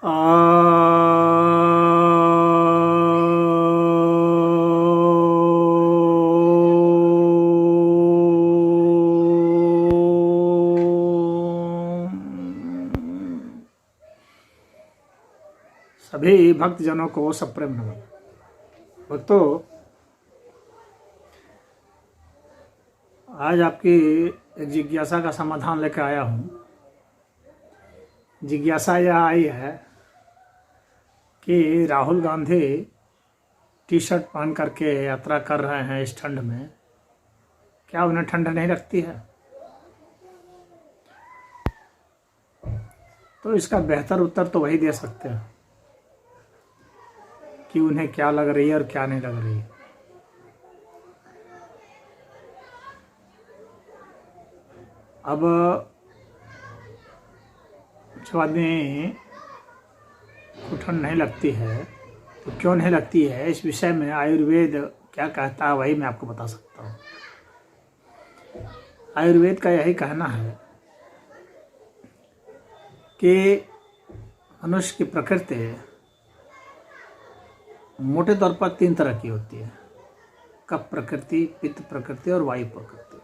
आ सभी भक्तजनों को सप्रेम नमन। भक्तों, आज आपकी एक जिज्ञासा का समाधान लेकर आया हूँ। जिज्ञासा यह आई है कि राहुल गांधी टी शर्ट पहन करके यात्रा कर रहे हैं इस ठंड में, क्या उन्हें ठंड नहीं लगती है? तो इसका बेहतर उत्तर तो वही दे सकते हैं कि उन्हें क्या लग रही है और क्या नहीं लग रही है। अब जब आदमी को ठंड नहीं लगती है तो क्यों नहीं लगती है, इस विषय में आयुर्वेद क्या कहता है वही मैं आपको बता सकता हूँ। आयुर्वेद का यही कहना है कि मनुष्य की प्रकृति मोटे तौर पर 3 तरह की होती है: कफ प्रकृति, पित्त प्रकृति और वायु प्रकृति।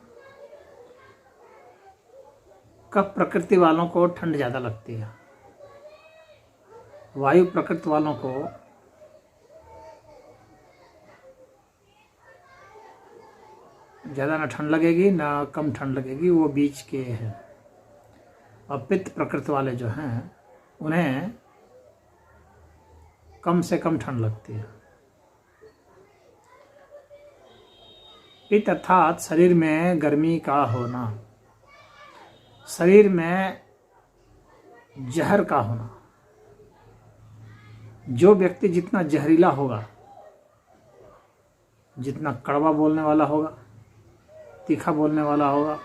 कफ प्रकृति वालों को ठंड ज़्यादा लगती है, वायु प्रकृति वालों को ज़्यादा ना ठंड लगेगी ना कम ठंड लगेगी, वो बीच के हैं। और पित्त प्रकृति वाले जो हैं उन्हें कम से कम ठंड लगती है। पित्त अर्थात शरीर में गर्मी का होना, शरीर में जहर का होना। जो व्यक्ति जितना जहरीला होगा, जितना कड़वा बोलने वाला होगा, तीखा बोलने वाला होगा,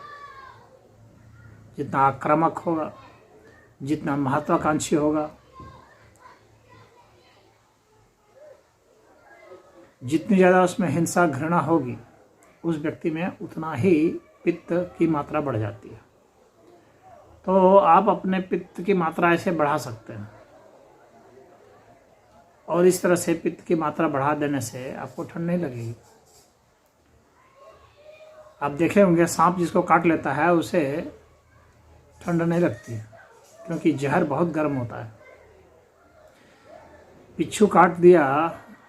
जितना आक्रामक होगा, जितना महत्वाकांक्षी होगा, जितनी ज़्यादा उसमें हिंसा घृणा होगी, उस व्यक्ति में उतना ही पित्त की मात्रा बढ़ जाती है। तो आप अपने पित्त की मात्रा ऐसे बढ़ा सकते हैं, और इस तरह से पित्त की मात्रा बढ़ा देने से आपको ठंड नहीं लगेगी। आप देखे होंगे सांप जिसको काट लेता है उसे ठंड नहीं लगती है, क्योंकि जहर बहुत गर्म होता है। बिच्छू काट दिया,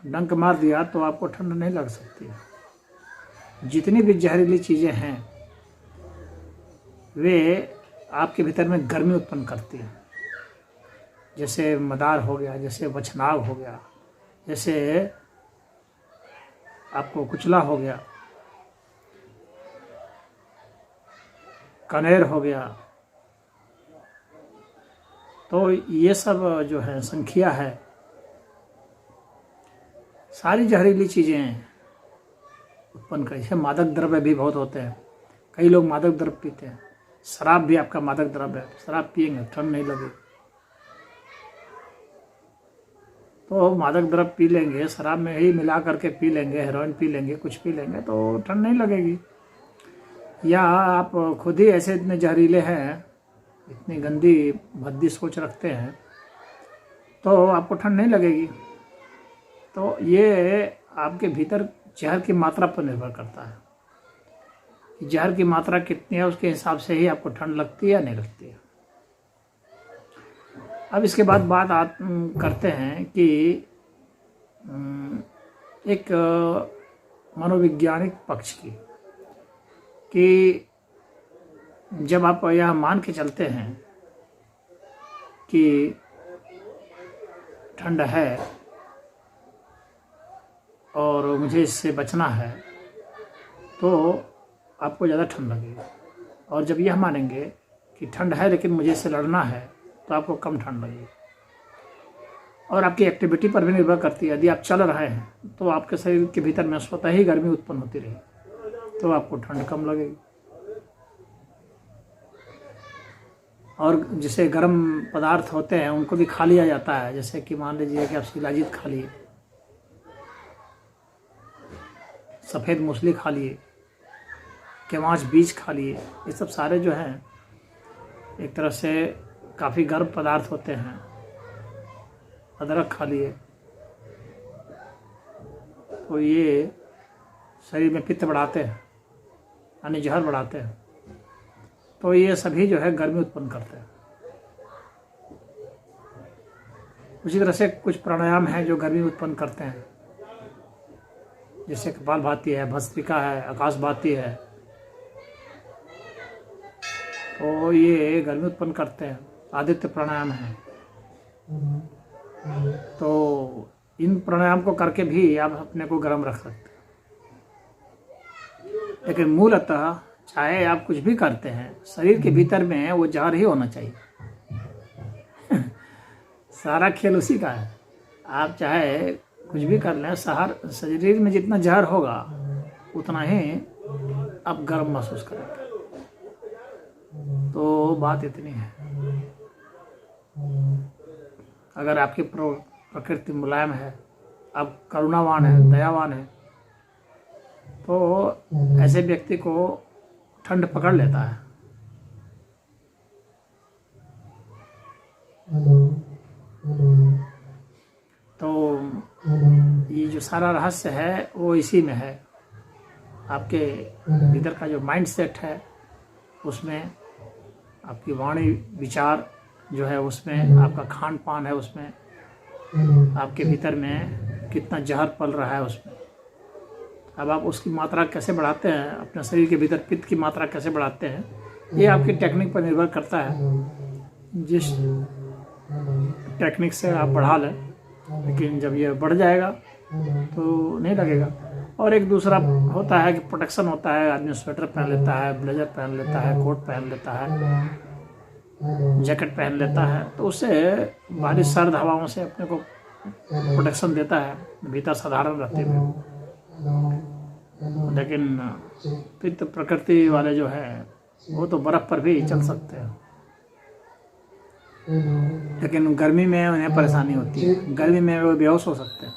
डंक मार दिया तो आपको ठंड नहीं लग सकती है। जितनी भी जहरीली चीज़ें हैं वे आपके भीतर में गर्मी उत्पन्न करती हैं। जैसे मदार हो गया, जैसे बछनाग हो गया, जैसे आपको कुचला हो गया, कनेर हो गया। तो ये सब जो है संख्या है, सारी जहरीली चीज़ें उत्पन्न करी है। मादक द्रव्य भी बहुत होते हैं, कई लोग मादक द्रव्य पीते हैं। शराब भी आपका मादक द्रव्य है, शराब पिएंगे ठंड नहीं लगेगी। तो मादक द्रव्य पी लेंगे, शराब में ही मिला करके पी लेंगे, हेरोइन पी लेंगे, कुछ पी लेंगे तो ठंड नहीं लगेगी। या आप खुद ही ऐसे इतने जहरीले हैं, इतनी गंदी भद्दी सोच रखते हैं, तो आपको ठंड नहीं लगेगी। तो ये आपके भीतर जहर की मात्रा पर निर्भर करता है। जहर की मात्रा कितनी है उसके हिसाब से ही आपको ठंड लगती है या नहीं लगती है। अब इसके बाद बात आप करते हैं कि एक मनोवैज्ञानिक पक्ष की, कि जब आप यह मान के चलते हैं कि ठंड है और मुझे इससे बचना है, तो आपको ज़्यादा ठंड लगेगी। और जब यह मानेंगे कि ठंड है लेकिन मुझे इससे लड़ना है, तो आपको कम ठंड लगेगी। और आपकी एक्टिविटी पर भी निर्भर करती है। यदि आप चल रहे हैं तो आपके शरीर के भीतर में स्वतः ही गर्मी उत्पन्न होती रही, तो आपको ठंड कम लगेगी। और जैसे गर्म पदार्थ होते हैं उनको भी खा लिया जाता है, जैसे कि मान लीजिए कि आप शिलाजीत खा लिए, सफ़ेद मूसली खा लिए, केवांच बीज खा लिए। ये सब सारे जो हैं एक तरह से काफ़ी गर्म पदार्थ होते हैं, अदरक खा लिए तो ये शरीर में पित्त बढ़ाते हैं, यानी जहर बढ़ाते हैं। तो ये सभी जो है गर्मी उत्पन्न करते हैं। उसी तरह से कुछ प्राणायाम हैं जो गर्मी उत्पन्न करते हैं, जैसे कपालभाति है, भस्त्रिका है, आकाशभाति है। तो ये गर्मी उत्पन्न करते हैं। आदित्य प्राणायाम है। तो इन प्राणायाम को करके भी आप अपने को गर्म रख सकते हैं। लेकिन मूलतः चाहे आप कुछ भी करते हैं, शरीर के भीतर में वो जहर ही होना चाहिए। सारा खेल उसी का है। आप चाहे कुछ भी कर लें, शरीर में जितना जहर होगा उतना ही आप गर्म महसूस करेंगे। तो बात इतनी है। अगर आपकी प्रकृति मुलायम है, आप करुणावान है, दयावान है, तो ऐसे व्यक्ति को ठंड पकड़ लेता है। तो ये जो सारा रहस्य है वो इसी में है। आपके भीतर का जो माइंड सेट है, उसमें आपकी वाणी विचार जो है, उसमें आपका खान पान है, उसमें आपके भीतर में कितना जहर पल रहा है उसमें। अब आप उसकी मात्रा कैसे बढ़ाते हैं, अपने शरीर के भीतर पित्त की मात्रा कैसे बढ़ाते हैं, ये आपकी टेक्निक पर निर्भर करता है। जिस टेक्निक से आप बढ़ा लें, लेकिन जब ये बढ़ जाएगा तो नहीं लगेगा। और एक दूसरा होता है कि प्रोटेक्शन होता है। आदमी स्वेटर पहन लेता है, ब्लेजर पहन लेता है, कोट पहन लेता है, जैकेट पहन लेता है, तो उससे बाहरी सर्द हवाओं से अपने को प्रोटेक्शन देता है, भीतर साधारण रहते हैं। लेकिन पित्त प्रकृति वाले जो है वो तो बर्फ पर भी चल सकते हैं, लेकिन गर्मी में उन्हें परेशानी होती है। गर्मी में वो बेहोश हो सकते हैं।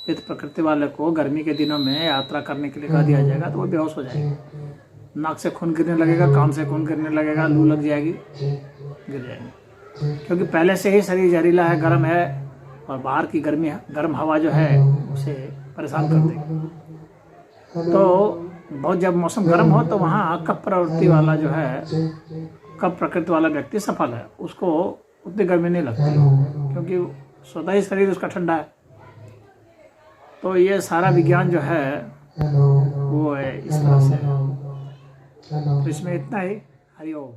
पित्त प्रकृति वाले को गर्मी के दिनों में यात्रा करने के लिए कह दिया जाएगा तो वो बेहोश हो जाएगा। नाक से खून गिरने लगेगा, कान से खून गिरने लगेगा, लू लग जाएगी, गिर जाएंगे। क्योंकि पहले से ही शरीर जहरीला है, गर्म है, और बाहर की गर्म हवा जो है उसे परेशान कर देगी। तो बहुत जब मौसम गर्म हो तो वहाँ कफ प्रवृत्ति वाला जो है, कफ प्रकृति वाला व्यक्ति सफल है, उसको उतनी गर्मी नहीं लगती, क्योंकि स्वतः ही शरीर उसका ठंडा है। तो ये सारा विज्ञान जो है वो है इस तरह से। तो इसमें इतना ही। हरि ओम।